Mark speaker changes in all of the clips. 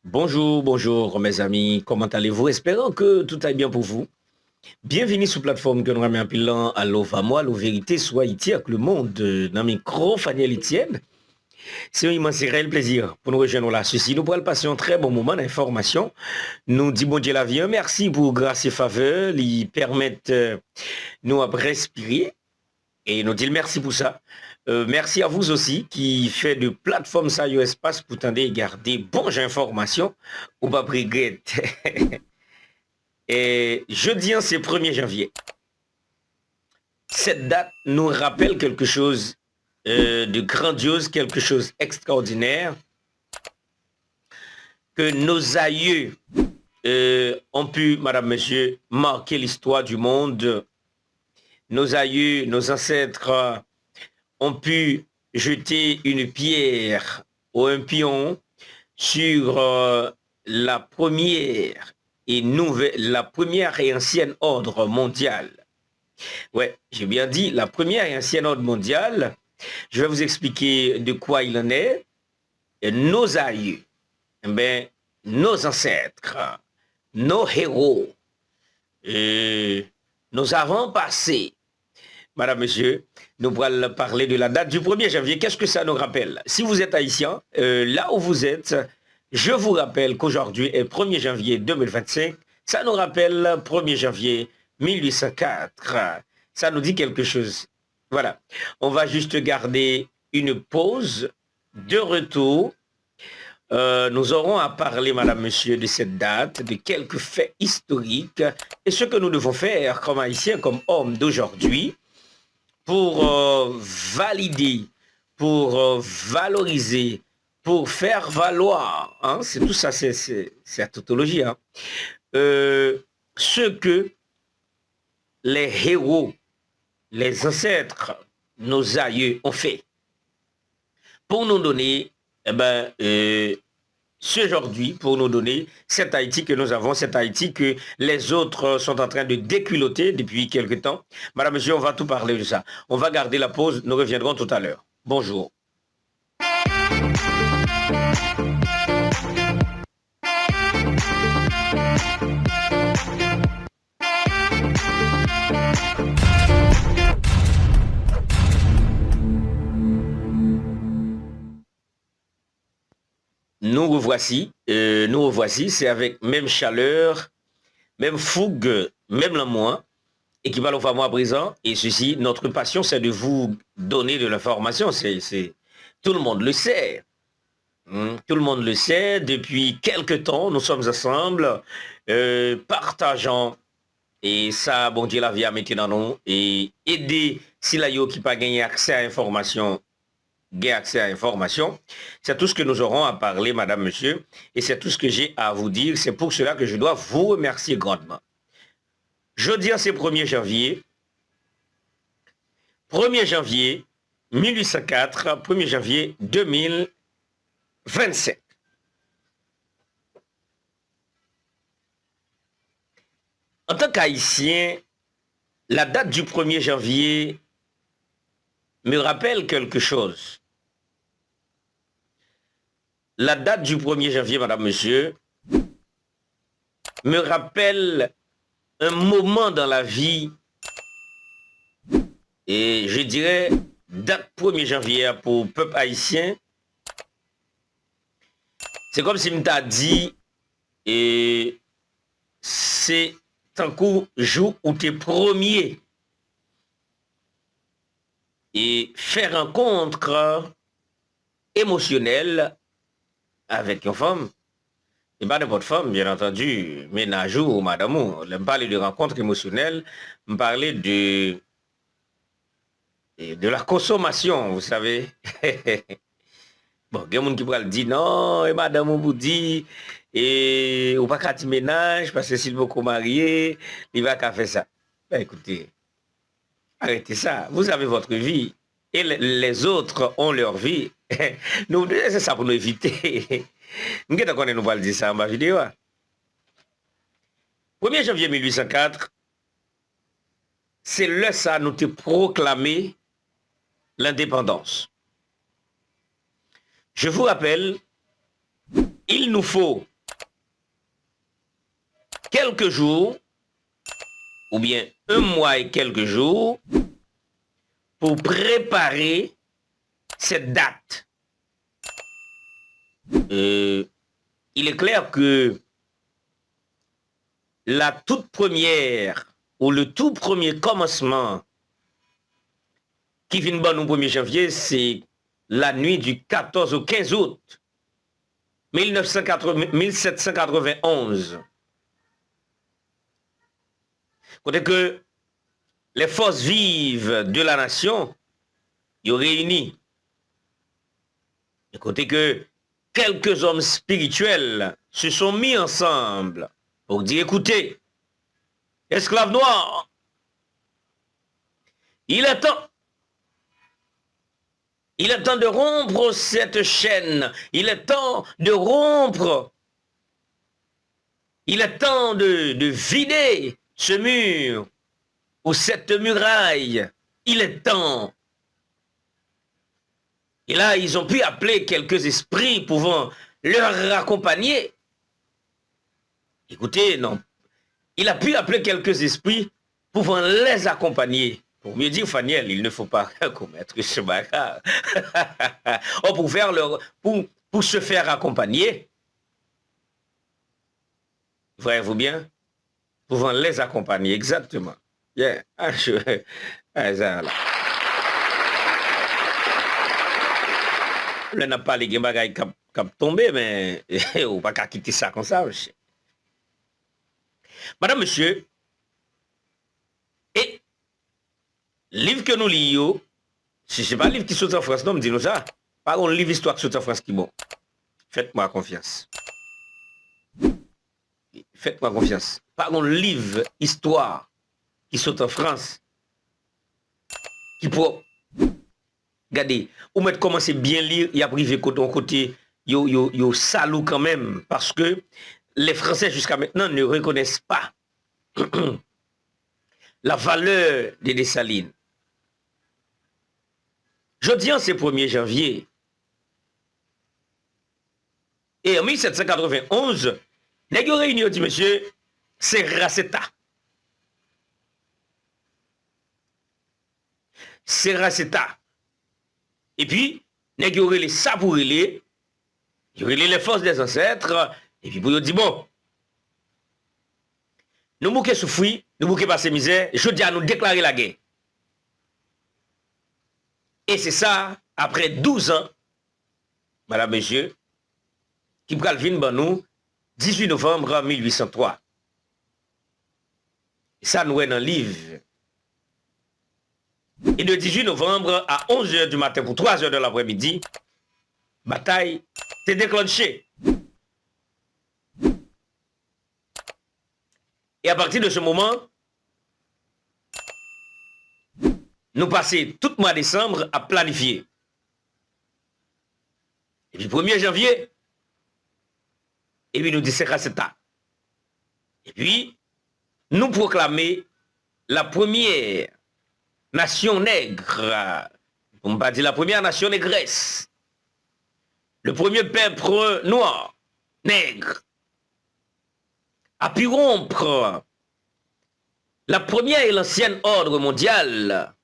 Speaker 1: Bonjour, bonjour mes amis, comment allez-vous? Espérons que tout aille bien pour vous. Bienvenue sur la plateforme que nous avons appelée Allo Vamois, la vérité soit Haïti avec le monde dans le micro Faniel Etienne. C'est un immense et réel plaisir pour nous rejoindre là. Ceci, nous pourrons passer un très bon moment d'information. Nous disons bon Dieu la vie, merci pour grâce et faveur, ils permettent nous à respirer et nous disons merci pour ça. Merci à vous aussi qui fait de plateforme ça yo espace pour tendre et garder bonnes informations ou pas regret. Et jeudi, c'est 1er janvier. Cette date nous rappelle quelque chose de grandiose, quelque chose d'extraordinaire que nos aïeux ont pu, madame, monsieur, marquer l'histoire du monde. Nos aïeux, nos ancêtres ont pu jeter une pierre ou un pion sur la première et ancienne ordre mondial. Ouais, j'ai bien dit la première et ancienne ordre mondial. Je vais vous expliquer de quoi il en est. Et nos aïeux, ben, nos ancêtres, nos héros, nos avant-passés. Madame, monsieur, nous allons parler de la date du 1er janvier. Qu'est-ce que ça nous rappelle? Si vous êtes haïtien, là où vous êtes, je vous rappelle qu'aujourd'hui est 1er janvier 2025. Ça nous rappelle 1er janvier 1804. Ça nous dit quelque chose. Voilà. On va juste garder une pause. De retour, nous aurons à parler, madame, monsieur, de cette date, de quelques faits historiques et ce que nous devons faire comme haïtiens, comme hommes d'aujourd'hui, pour valider, pour valoriser, pour faire valoir, hein, c'est tout ça, c'est la tautologie, hein, ce que les héros, les ancêtres, nos aïeux ont fait, pour nous donner, aujourd'hui, pour nous donner cet Haïti que nous avons, cet Haïti que les autres sont en train de déculoter depuis quelque temps. Madame, monsieur, on va tout parler de ça. On va garder la pause, nous reviendrons tout à l'heure. Bonjour. Nous revoici, c'est avec même chaleur, même fougue, même l'amour, et qui parle au moi à présent. Et ceci, notre passion, c'est de vous donner de l'information. Tout le monde le sait. Tout le monde le sait. Depuis quelque temps, nous sommes ensemble, partageant. Et ça, bon Dieu, la vie a mis dans nous. Et aider si la yo qui pas gagné accès à l'information, accès à l'information. C'est tout ce que nous aurons à parler, madame, monsieur, et c'est tout ce que j'ai à vous dire. C'est pour cela que je dois vous remercier grandement. Jeudi, c'est 1er janvier. 1er janvier 1804, 1er janvier 2027. En tant qu'haïtien, la date du 1er janvier me rappelle quelque chose. La date du 1er janvier, madame, monsieur, me rappelle un moment dans la vie, et je dirais, date 1er janvier pour le peuple haïtien, c'est comme si m't'a dit, et c'est un coup jour où t'es premier, et faire rencontre émotionnelle avec une femme, et pas n'importe femme, bien entendu, ménage ou madame, on me parler de rencontre émotionnelle, me parler de la consommation, vous savez. Bon, il y a des gens qui pourraient dire non, et madame vous dit, et ou pas qu'à ti ménage, parce que s'il veut qu'on marie, il va qu'à faire ça. Ben, écoutez, arrêtez ça, vous avez votre vie, et les autres ont leur vie. Nous, c'est ça pour nous éviter. Nous allons dire ça en ma vidéo. 1er janvier 1804, c'est là ça nous te proclamé l'indépendance. Je vous rappelle, il nous faut quelques jours, ou bien un mois et quelques jours, pour préparer cette date. Il est clair que la toute première ou le tout premier commencement qui vient bon au 1er janvier, c'est la nuit du 14 au 15 août 1791. Côté que les forces vives de la nation y ont réuni. Et côté que quelques hommes spirituels se sont mis ensemble pour dire, écoutez, esclaves noirs, il est temps de rompre cette chaîne. Il est temps de rompre. Il est temps de vider ce mur ou cette muraille. Il est temps. Et là, ils ont pu appeler quelques esprits pouvant leur accompagner. Écoutez, non. Il a pu appeler quelques esprits pouvant les accompagner. Pour mieux dire, Faniel, il ne faut pas commettre ce bagarre. Pour se faire accompagner, voyez-vous bien, pouvant les accompagner, exactement. Yeah. Là, n'a pas les bagailles qui tombé, mais on va pas quitter ça comme ça. Monsieur. Madame, monsieur, et livre que nous lisons, si ce n'est pas un livre qui saute en France, non, me dis-nous ça. Pas un livre histoire qui saute en France qui est bon. Faites-moi confiance. Faites-moi confiance. Pas un livre histoire qui saute en France qui peut. Regardez, ou mettre commencer bien lire, il y a privé côté, yo salou quand même, parce que les Français jusqu'à maintenant ne reconnaissent pas la valeur des Dessalines. Jeudi, c'est 1er janvier. Et en 1791, les gens réunis dit, monsieur, c'est Raceta. C'est Raceta. Et puis, les gens les sabourés, les forces des ancêtres, et puis pour dire, bon, nous bouquons souffrir, nous bouquons passer misère, je dis à nous déclarer la guerre. Et c'est ça, après 12 ans, madame, monsieur, qui pral vin ban nous, 18 novembre 1803. Et ça, nous est dans le livre. Et de 18 novembre à 11h du matin pour 3h de l'après-midi, bataille s'est déclenchée. Et à partir de ce moment, nous passons tout le mois de décembre à planifier. Et puis 1er janvier, et puis nous disons c'est ça. Et puis, nous proclamer la première nation nègre, on ne va pas dire la première nation négresse, le premier peuple noir, nègre, a pu rompre la première et l'ancienne ordre mondial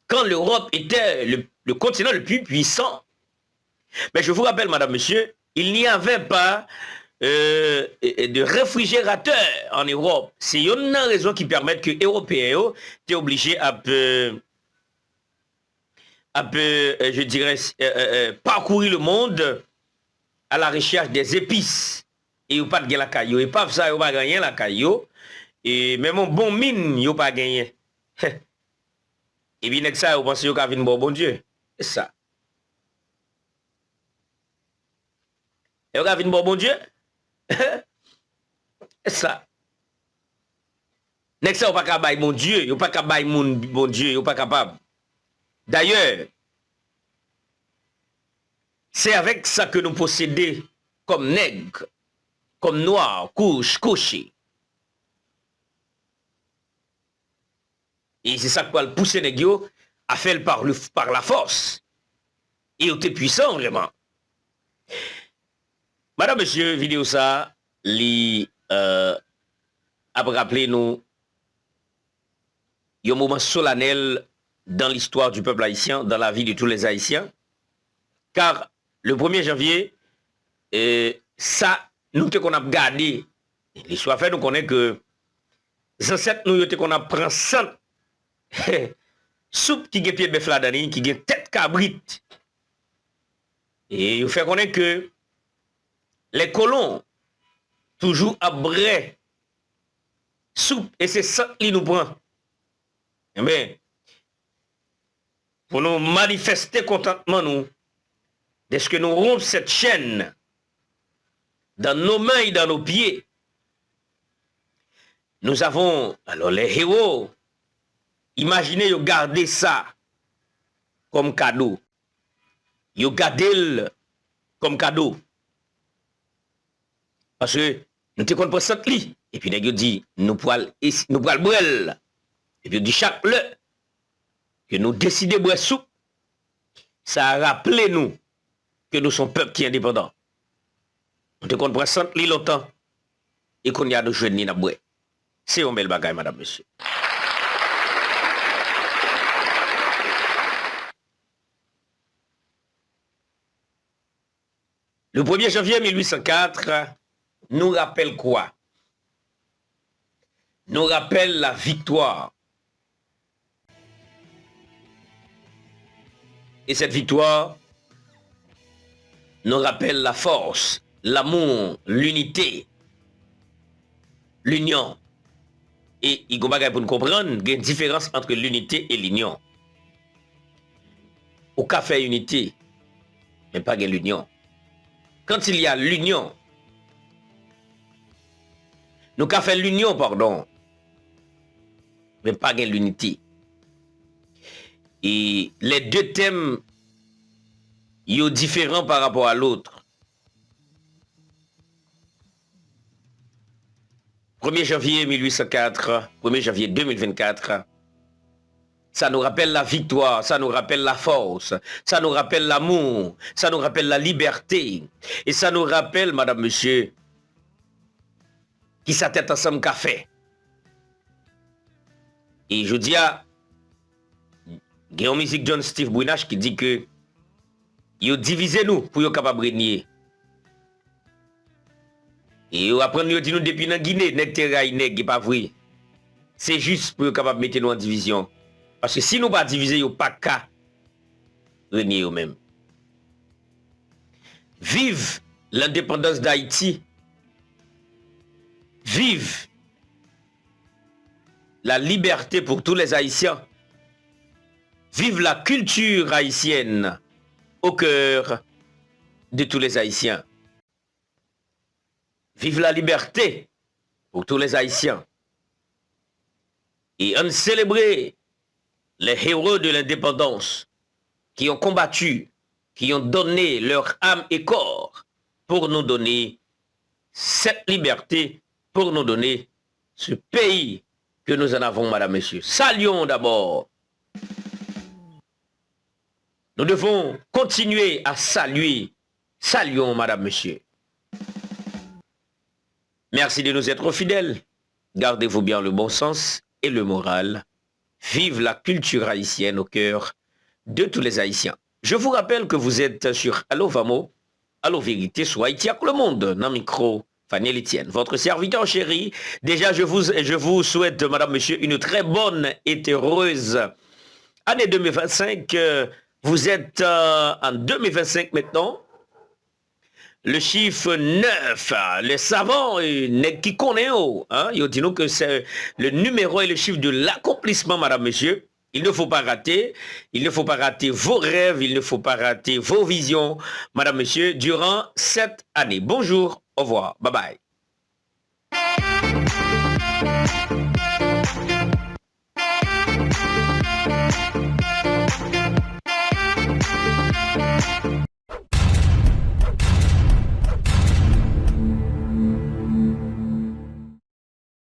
Speaker 1: quand l'Europe était le continent le plus puissant. Mais je vous rappelle, madame, monsieur, il n'y avait pas de réfrigérateur en Europe. C'est une raison qui permet que les Européens étaient obligés à je dirais, parcourir le monde à la recherche des épices. Et ils n'ont pas de la caillou. Et pas ça, ils n'ont pas gagné la caillou. Et même un bon mine, ils n'ont pas gagné. Et bien, ça, vous pensez qu'ils ont vu bon Dieu. C'est ça. Et vous avez vu bon Dieu? C'est ça. N'est-ce pas capable mon Dieu, vous pas capable mon Dieu, vous pas capable. D'ailleurs, c'est avec ça que nous possédons comme nègres, comme noirs, couchés. Et c'est ça qui va le pousser les gars à faire par la force. Et il était puissant vraiment. Madame, monsieur, vidéo ça, a rappelé nous un moment solennel dans l'histoire du peuple haïtien, dans la vie de tous les Haïtiens, car le 1er janvier, ça, nous te qu'on a gardé, l'histoire fait nous connaît que les ancêtres nous te qu'on a pris 100 soupe qui est pied de bœuf là-dedans, qui est tête cabrit. Et il fait connaître que les colons, toujours à bray, soupe, et c'est ça qui nous prend. Mais, pour nous manifester contentement, nous, de ce que nous rompons cette chaîne dans nos mains et dans nos pieds, nous avons, alors les héros, imaginez, vous gardez ça comme cadeau. Vous gardez comme cadeau. Parce que nous te comprenons ça lit. Et puis nous dit, nous pouvons boire. Et puis dit chaque le que nous décidons de boire soupe, ça a rappelé nous que nous sommes peuple qui est indépendant. Nous te comprenons ça lit longtemps. Et qu'on y a de jeunes ni na boire. C'est un bel bagage, madame, monsieur. Le 1er janvier 1804 nous rappelle quoi? Nous rappelle la victoire. Et cette victoire nous rappelle la force, l'amour, l'unité, l'union. Et il y a pour nous comprendre, il y a une différence entre l'unité et l'union. Au cas fait unité, mais pas l'union. Quand il y a l'union, nous avons fait l'union, pardon, mais pas l'unité. Et les deux thèmes, ils sont différents par rapport à l'autre. 1er janvier 1804, 1er janvier 2024, ça nous rappelle la victoire, ça nous rappelle la force, ça nous rappelle l'amour, ça nous rappelle la liberté. Et ça nous rappelle, madame, monsieur, qui sa tête ensemble qu'a fait. Et je dis à Guillaume Musique John Steve Brunach qui dit que il divisé nous pour être capable de régner. Et après nous dit nous depuis dans Guinée, nèg terrain nèg pas vrai. C'est juste pour être capable de mettre nous en division. Parce que si nous pas diviser, nous pas qu'à régner eux-mêmes. Vive l'indépendance d'Haïti. Vive la liberté pour tous les Haïtiens. Vive la culture haïtienne au cœur de tous les Haïtiens. Vive la liberté pour tous les Haïtiens. Et on célébrer les héros de l'indépendance qui ont combattu, qui ont donné leur âme et corps pour nous donner cette liberté, pour nous donner ce pays que nous en avons, madame, monsieur. Saluons d'abord. Nous devons continuer à saluer. Saluons, madame, monsieur. Merci de nous être fidèles. Gardez-vous bien le bon sens et le moral. Vive la culture haïtienne au cœur de tous les Haïtiens. Je vous rappelle que vous êtes sur Allo Vamo, Allo Vérité, soit Haïti avec le monde, dans le micro, Faniel Etienne, votre serviteur chéri. Déjà, je vous souhaite, madame, monsieur, une très bonne et heureuse année 2025. Vous êtes en 2025 maintenant. Le chiffre 9, les savants qui connaissent, ils disent que c'est le numéro et le chiffre de l'accomplissement, madame, monsieur. Il ne faut pas rater. Il ne faut pas rater vos rêves. Il ne faut pas rater vos visions, madame, monsieur, durant cette année. Bonjour, au revoir, bye bye.